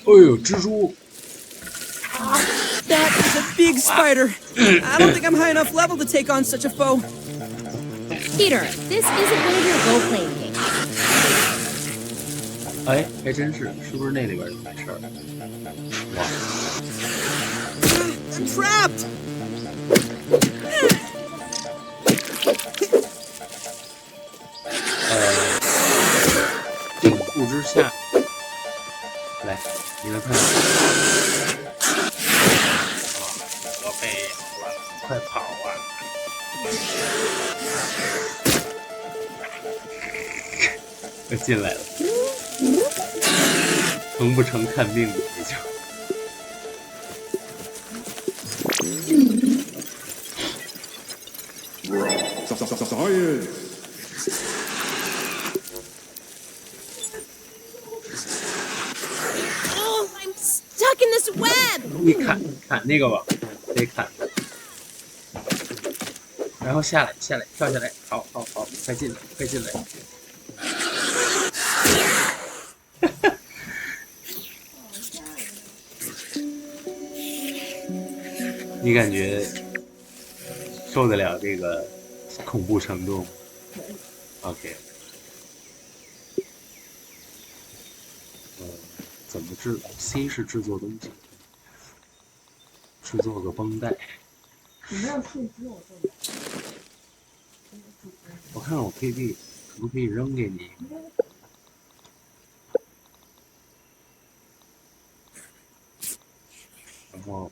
哎呦，蜘蛛！ That is a big spider. I don't think I'm high enough level to take on such a foe. Peter, this isn't one of your role-playing games. 哎，还真是，是不是那里边就没事儿？哇！ I'm trapped. 顶部之下，来，你们看，我被咬了，快跑啊！我进来了，成不成看病的这就。Science. Oh, I'm stuck in this web. 你砍那个吧，得砍。然后下来，跳下来，好，快进来。你感觉受得了这个恐怖程度 ？OK。怎么制 ？C 是制作东西，制作个绷带。我看看我可不可以扔给你？然后。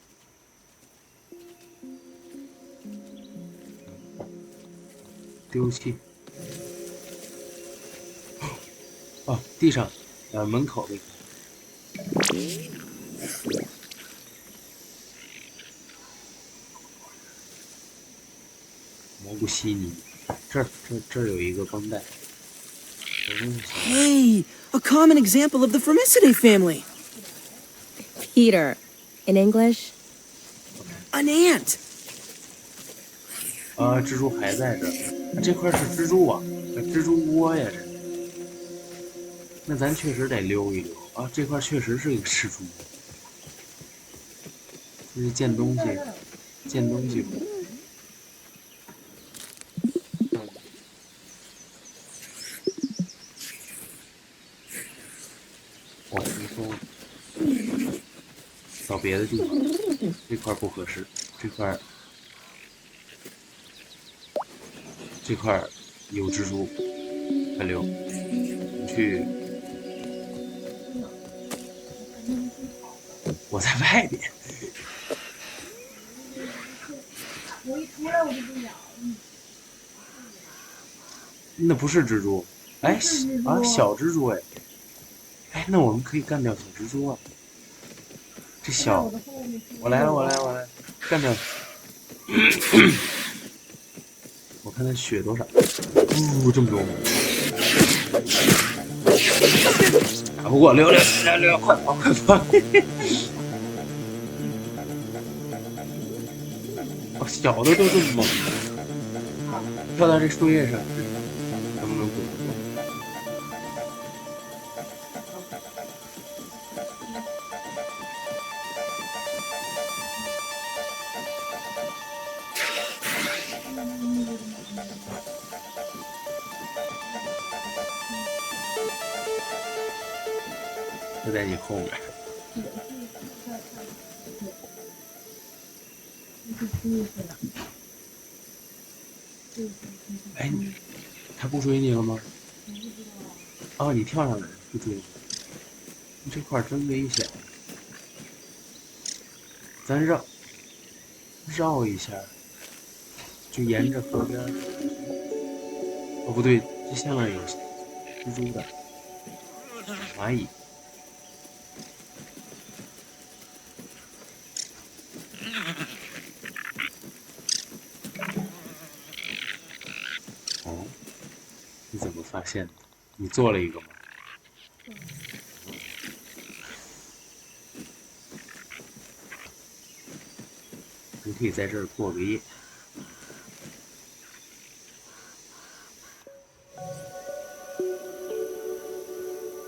丢弃。哦，地上，门口那个。蘑菇稀泥，这儿有一个绷带。Hey, a common example of the Formicidae family. Peter, in English? An ant. 蜘蛛还在这儿，这块是蜘蛛网，蜘蛛窝呀，这。那咱确实得溜一溜啊！这块确实是一个蜘蛛，这是建东西。哇，你说找别的地方，这块不合适，这块有蜘蛛，快溜，你去。我在外边。我一出来我就不咬。那不是蜘蛛，哎小蜘蛛哎，那我们可以干掉小蜘蛛啊。这小，我来，干掉。我看它血多少？这么多。打不过，溜，快跑！哦，小的都这么猛，跳到这树叶上，能不能躲？就在你后面。哎，他不追你了吗？哦，你跳上来不追你。这块真危险，咱绕一下，就沿着河边。哦，不对，这下面有蜘蛛的蚂蚁。哦，你怎么发现的？你做了一个吗？你可以在这儿过个夜。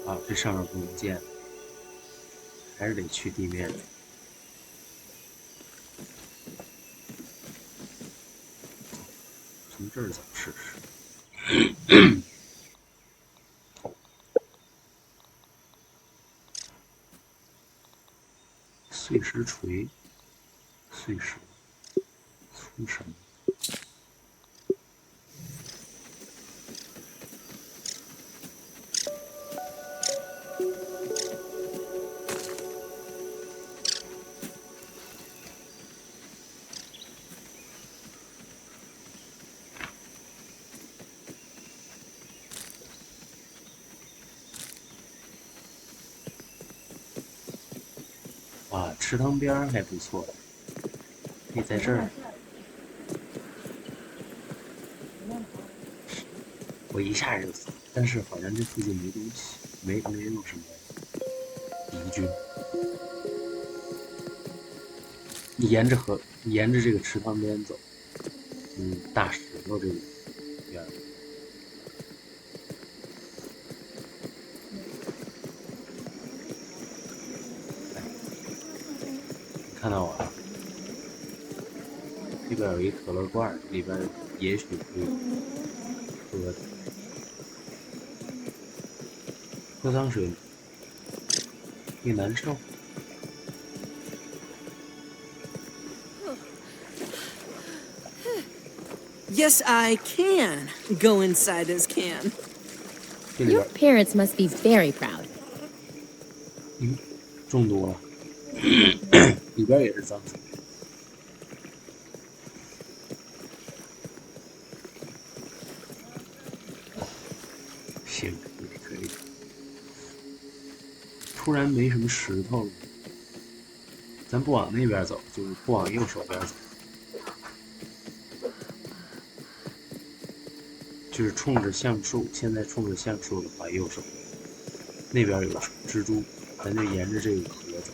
啊，这上面不能建。还是得去地面。从这儿走试试。碎石锤，碎石，粗绳。哇，池塘边儿还不错，可以在这儿。我一下就死，但是好像这附近没东西，没有什么敌军。你沿着这个池塘边走，大石头这个边儿。你看到我了？这边有一可乐罐，里边也许可以喝的。喝脏水会难受。Yes, I can go inside this can. 这里 Your 边 parents must be very proud. 中毒了，里边也是脏水。行，也可以。突然没什么石头了，咱不往那边走，就是不往右手边走，就是冲着橡树。现在冲着橡树的话，右手那边有蜘蛛，咱就沿着这个河走。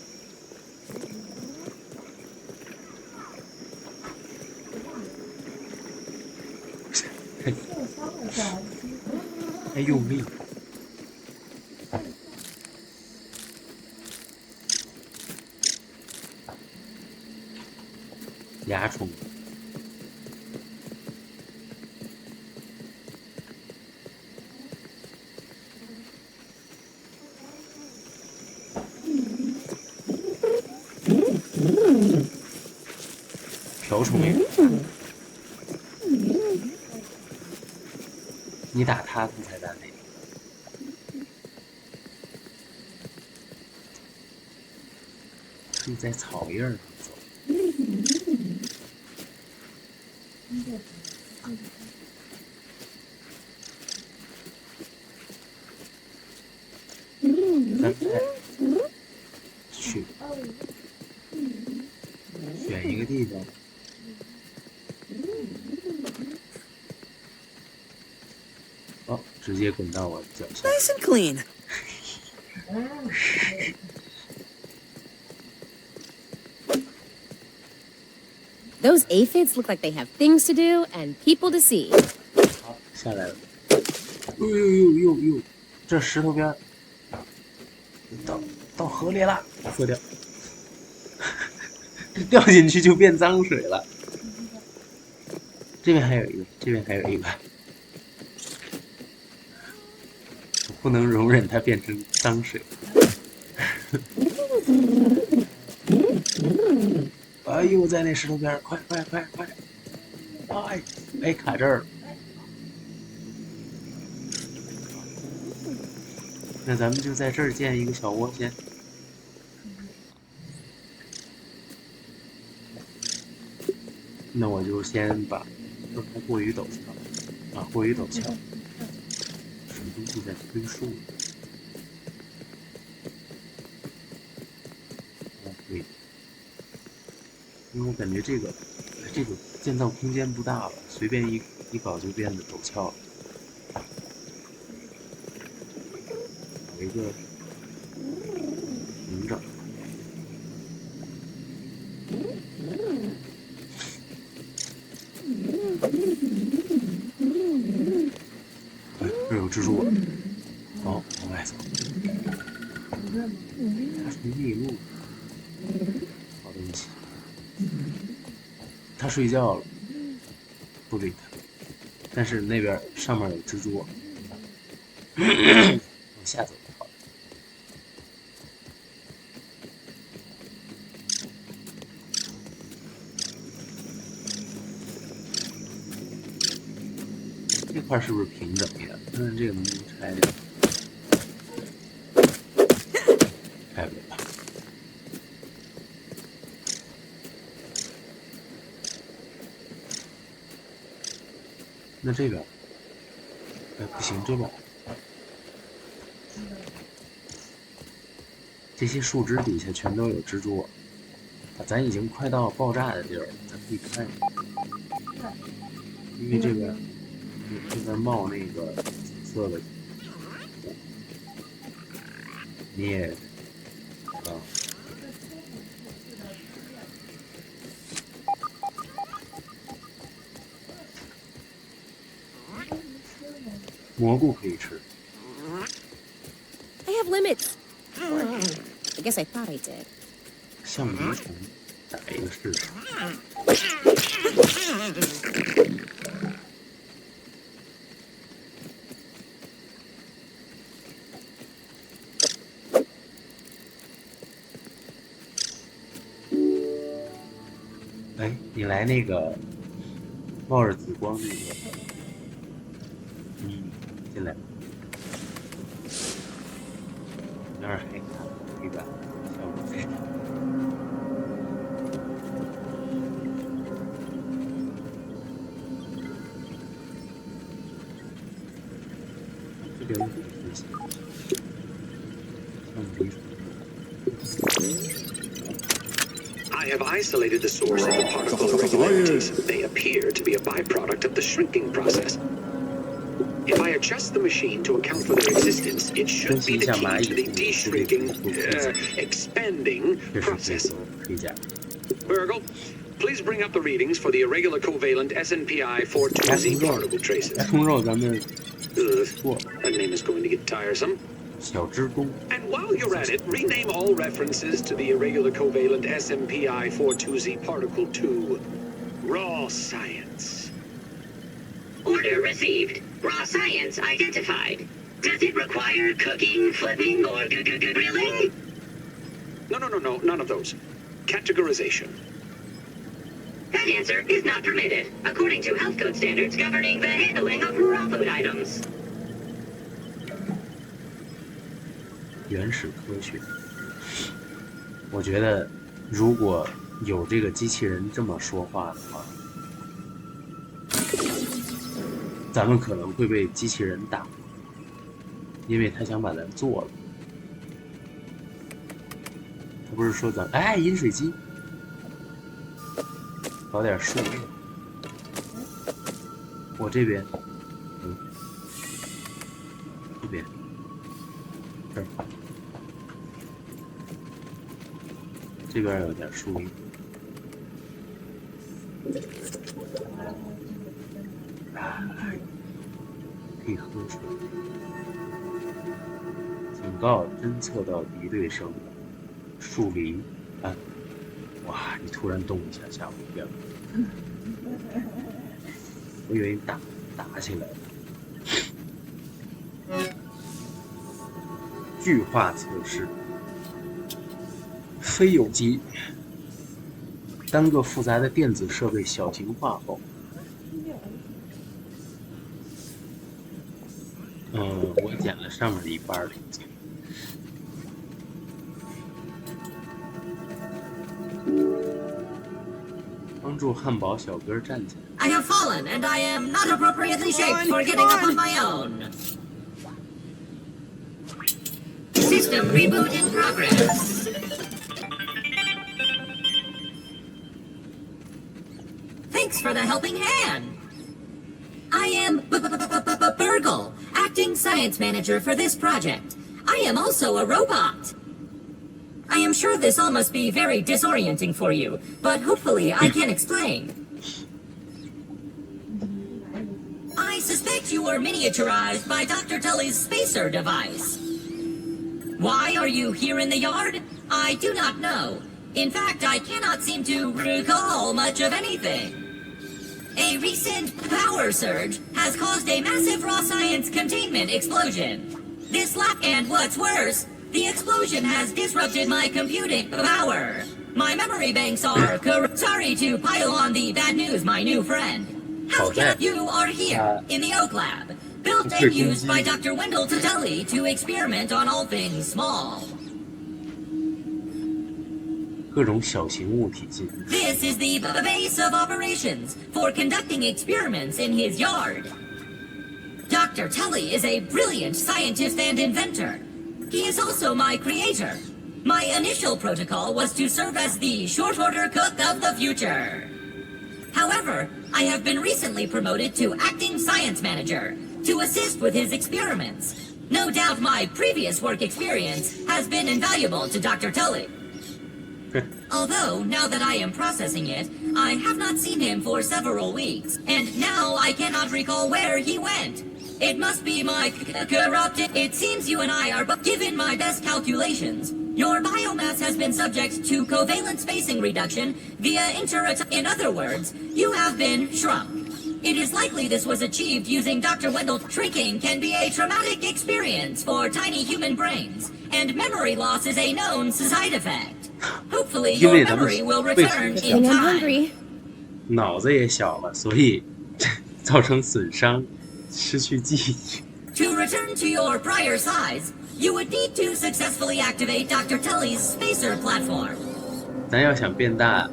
还用力。蚜虫。瓢虫也你打它，它才打你。可以在草叶上走。咱去选一个地方。哦，直接滚到我的脚下。 Nice and clean. Those aphids look like they have things to do and people to see. 好，下来了。呦，这石头边儿到河里了，喝掉。掉进去就变脏水了。这边还有一个，这边还有一个。我不能容忍它变成脏水。哎呦，在那石头边，快！哎，卡这儿了。那咱们就在这儿建一个小窝先。那我就先把过于陡峭啊，过于陡峭，什么东西在推树？啊，对，因为我感觉这个建造空间不大了，随便一搞就变得陡峭了。搞一个平整。这有蜘蛛，好，往外走。这吗？它属于秘录，好东西。它睡觉了，不理它。但是那边上面有蜘蛛，往下走就好了。这块是不是平整一点？看看这个能不能拆掉？拆不了。那这边，哎，不行，这边，这些树枝底下全都有蜘蛛，咱已经快到爆炸的地儿了，咱可以看一下，因为这边冒那个紫色的，你也啊。蘑菇可以吃。 I have limits. Or, I guess I thought I did. 橡皮虫，打一个试试。哎，你来那个冒着紫光那个，进来。有点黑，黑感，效果非常。这边不行，橡皮虫。 I have isolated the source of the particle irregularities. They appear to be a byproduct of the shrinking process. If I adjust the machine to account for their existence, it should be the key to the de-shrinking, expanding process. Virgil, please bring up the readings for the irregular covalent SNPI 42Z particle traces. That name is going to get tiresome. And while you're at it, rename all references to the irregular covalent SMPI 42Z particle to raw science. Order received. Raw science identified. Does it require cooking, flipping, or grilling? No, none of those. Categorization. That answer is not permitted, according to health code standards governing the handling of raw food items. 原始科学，我觉得如果有这个机器人这么说话的话，咱们可能会被机器人打，因为他想把咱做了。他不是说咱哎饮水机，搞点树叶。我这边，这边，这儿。 这边有点树叶，可以喝水。警告：侦测到敌对声，树林。啊！哇！你突然动一下，吓我一跳。我以为你打起来了。巨化测试。 非有机，单个复杂的电子设备小型化后，我捡了上面的一半零件，帮助汉堡小哥站起来。 I have fallen, and I am not appropriately shaped for getting up on my own. System reboot in progress. Thanks for the helping hand. I am Burgle, acting science manager for this project. I am also a robot. I am sure this all must be very disorienting for you, but hopefully I can explain. I suspect you were miniaturized by Dr. Tully's spacer device. Why are you here in the yard? I do not know. In fact, I cannot seem to recall much of anything. A recent power surge has caused a massive raw science containment explosion. This and what's worse, the explosion has disrupted my computing power. My memory banks are sorry to pile on the bad news, my new friend. How can you are here in the Oak Lab, built and used by Dr. Wendell Tuteli to experiment on all things small. 各种小型物体进。 This is the base of operations for conducting experiments in his yard. Dr. Tully is a brilliant scientist and inventor. He is also my creator. My initial protocol was to serve as the short order cook of the future. However, I have been recently promoted to acting science manager to assist with his experiments. No doubt my previous work experience has been invaluable to Dr. Tully. Although, now that I am processing it, I have not seen him for several weeks, and now I cannot recall where he went. It must be my corrupted. It seems you and I are, but given my best calculations, your biomass has been subject to covalent spacing reduction via In other words, you have been shrunk. It is likely this was achieved using Dr. Wendell. Shrinking can be a traumatic experience for tiny human brains, and memory loss is a known side effect. Hopefully, your memory will return in I'm time. hungry. 脑子也小了，所以造成损伤，失去记忆。 To return to your prior size, you would need to successfully activate Dr. Tully's spacer platform. 咱要想变大，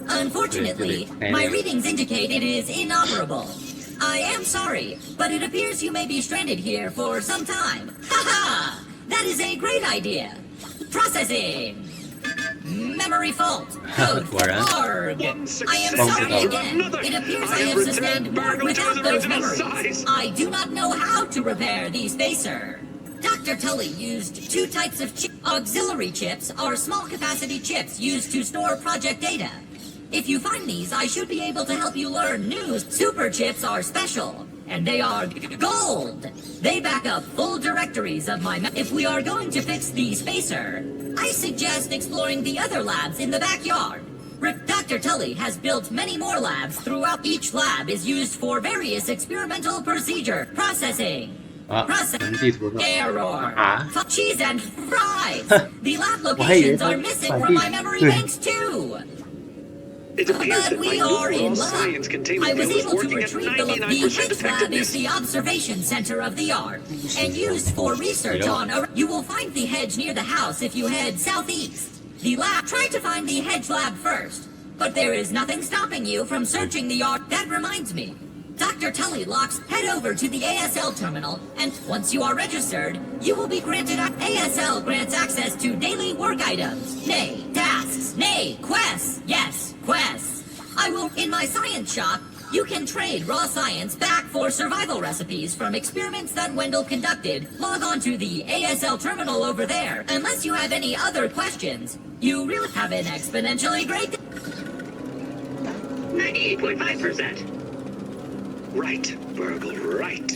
Unfortunately, my readings indicate it is inoperable. I am sorry, but it appears you may be stranded here for some time. Haha! That is a great idea. Processing. Memory fault. Code for org. I am sorry again. It appears I have sustained more without those memories. I do not know how to repair the spacer. Dr. Tully used two types of auxiliary chips are small capacity chips used to store project data. If you find these, I should be able to help you learn new super chips are special, and they are gold. They back up full directories of my If we are going to fix the spacer, I suggest exploring the other labs in the backyard. Dr. Tully has built many more labs throughout. Each lab is used for various experimental procedure processing. 啊，我们地图上 Error. 啊， Cheese and fries. The lab 我还以为 locations 它 are missing 反 from 地 my memory 对。 banks too. It appears But that my we new are raw in luck. science I containment was field is able to working at retrieve the 99% hedge lab is effectiveness. the observation center of the yard and used for research on. You will find the hedge near the house if you head southeast. The lab. Try to find the hedge lab first, but there is nothing stopping you from searching the yard. That reminds me. Dr. Tully locks. Head over to the ASL terminal, and once you are registered, you will be granted. ASL grants access to daily work items, nay, tasks, nay, quests. Yes, quests. I will. In my science shop, you can trade raw science back for survival recipes from experiments that Wendell conducted. Log on to the ASL terminal over there. Unless you have any other questions, you really have an exponentially great. 98.5%. Right, Burgle, right.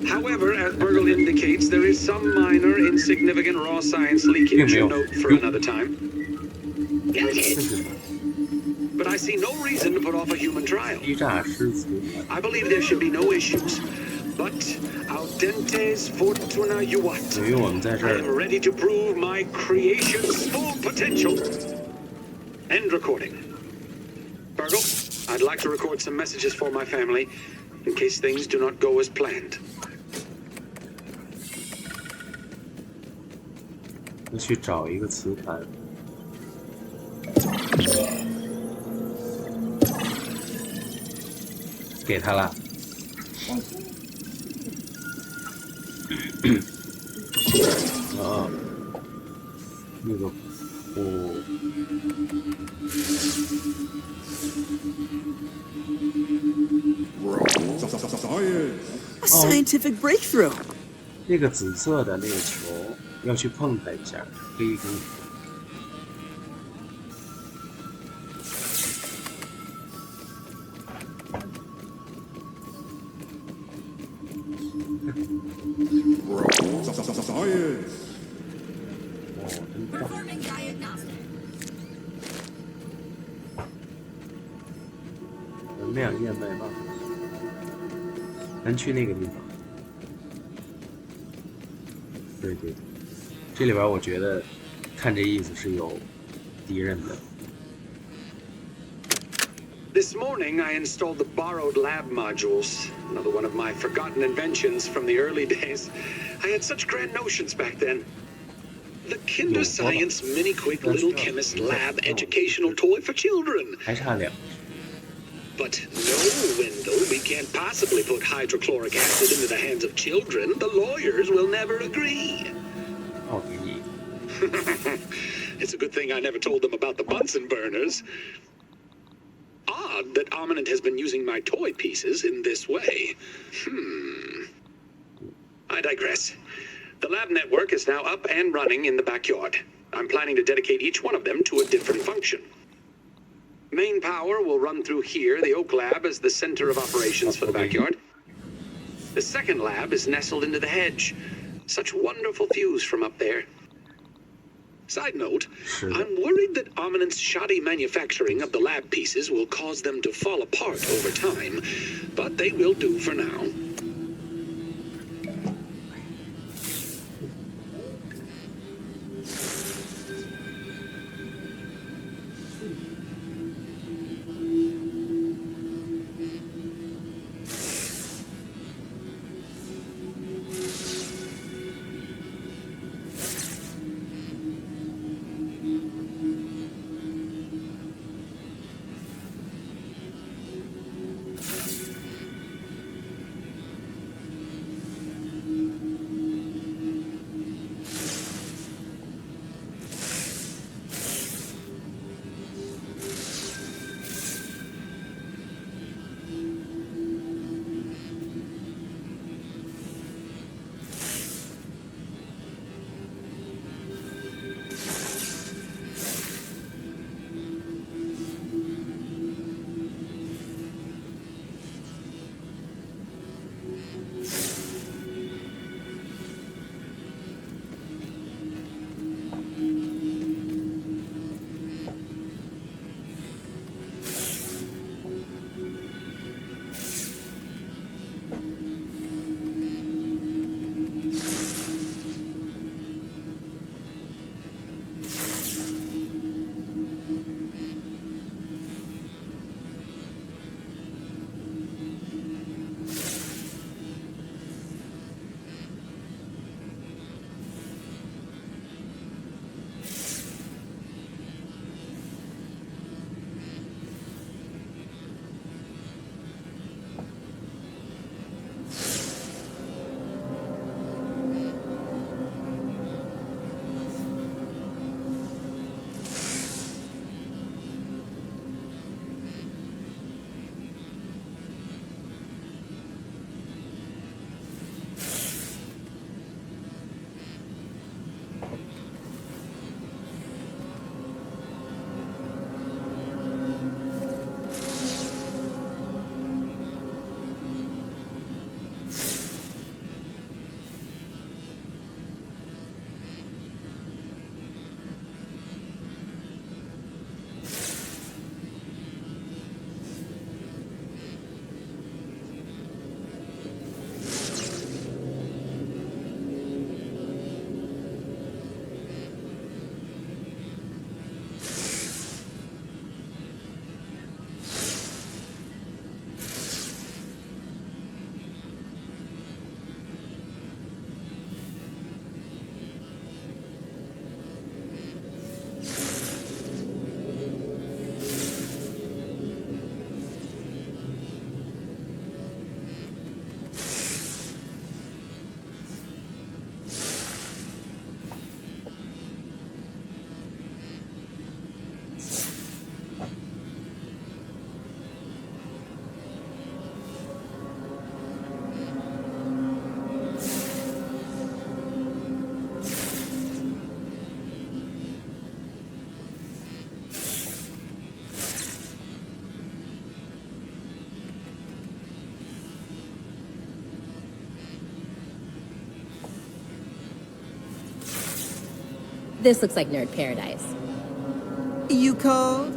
However, as Burgle indicates, there is some minor, insignificant raw science leakage. A note for another time. Noted. But I see no reason to put off a human trial. 欺诈诗词。 I believe there should be no issues. But al dentes fortuna juvat. 由于我们在这 I 儿 am ready to prove my creation's full potential. End recording. Burgle, I'd like to record some messages for my family in case things do not go as planned. 我去找一个磁盘。给他了。啊，那个不。 A scientific breakthrough. 那个紫色的那个球要去碰它一下，可以跟。Science. 哦，真棒！ Performing diagnostic. 能量燕麦棒，咱去那个地方。对对对，这里边我觉得看这意思是有敌人的。 This morning, I installed the borrowed lab modules, another one of my forgotten inventions from the early days. I had such grand notions back then. The Kinder Science Mini Quick Little Chemist Lab educational toy for children. 还差2个。 But no, Wendell, we can't possibly put hydrochloric acid into the hands of children. The lawyers will never agree. 奥给你。 It's a good thing I never told them about the Bunsen burners. Odd that Ominent has been using my toy pieces in this way. I digress. The lab network is now up and running in the backyard. I'm planning to dedicate each one of them to a different function. Main power will run through here. The Oak Lab is the center of operations for the backyard. The second lab is nestled into the hedge. Such wonderful views from up there. Side note, I'm worried that Ominent's shoddy manufacturing of the lab pieces will cause them to fall apart over time, but they will do for now. This looks like nerd paradise. You cold?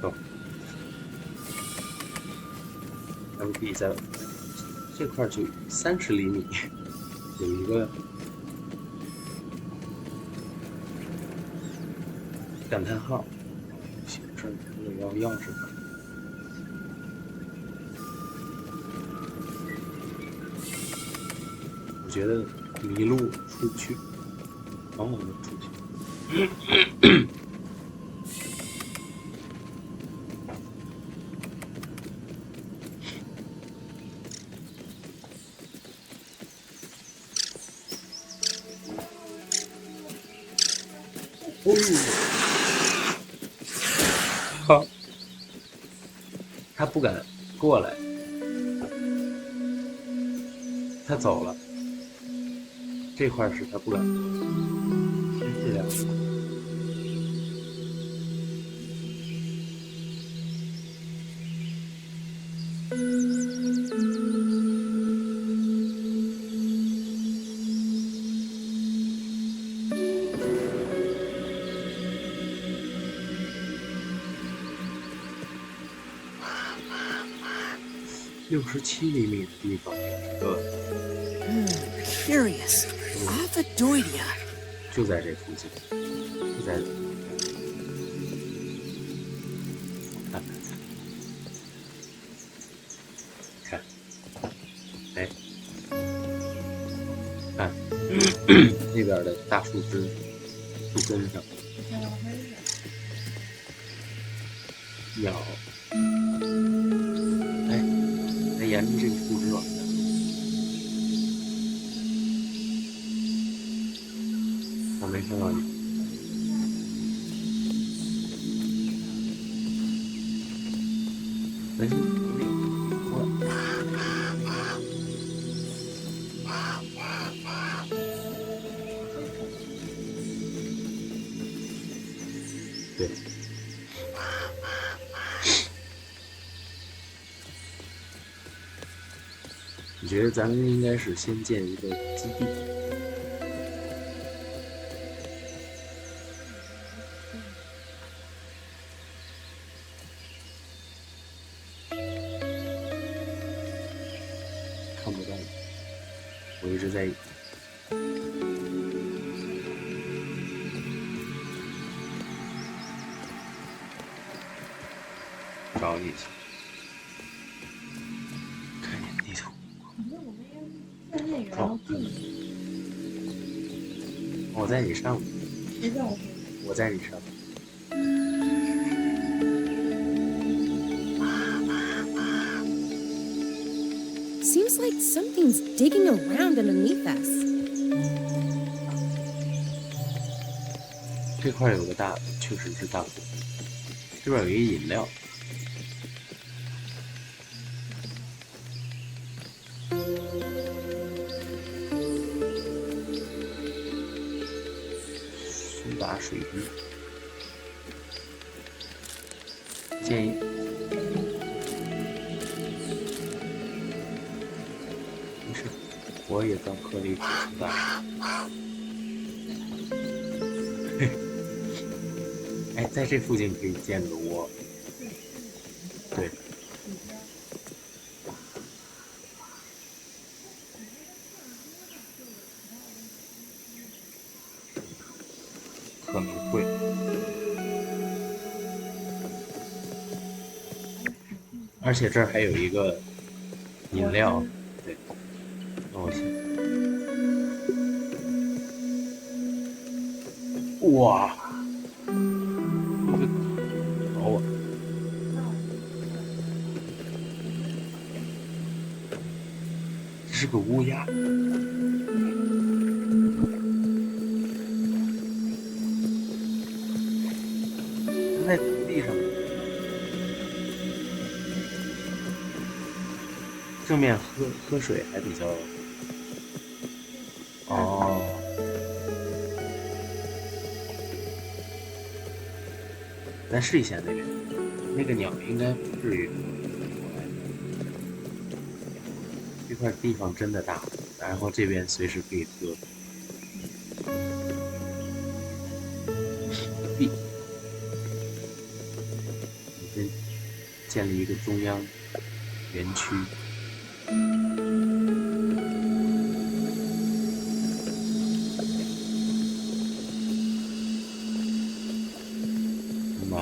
走，咱们可以在这块就30厘米有一个感叹号，写这儿有要钥匙吧。我觉得迷路出不去，往往都出去。好，他不敢过来，他走了。这块是他不敢过，这两个。67厘米的地方有一个， Curious. Ovidoidia. 就在这附近，就在这。看，哎，看那边的大树枝树根上，鸟，哎，它沿着这个树枝往下。我没看到你。咱先过来。对。我觉得咱们应该是先建一个基地。看不到，我一直在找你去，看见地图。哦，我在你上面，我在你上面。Seems like something's digging around underneath us. 这块有个大，确实是大火。这边有一个饮料。苏打水滴。建议。没事，我也刚喝了一口苏打。哎，在这附近可以建个窝。对。可能会。而且这儿还有一个饮料，对。让我想，哇，这搞我，这是个乌鸦。它在土地上，正面喝水还比较，哦，咱试一下那边，那个鸟应该不至于过来。这块地方真的大，然后这边随时可以喝。B， 我先建立一个中央园区。那么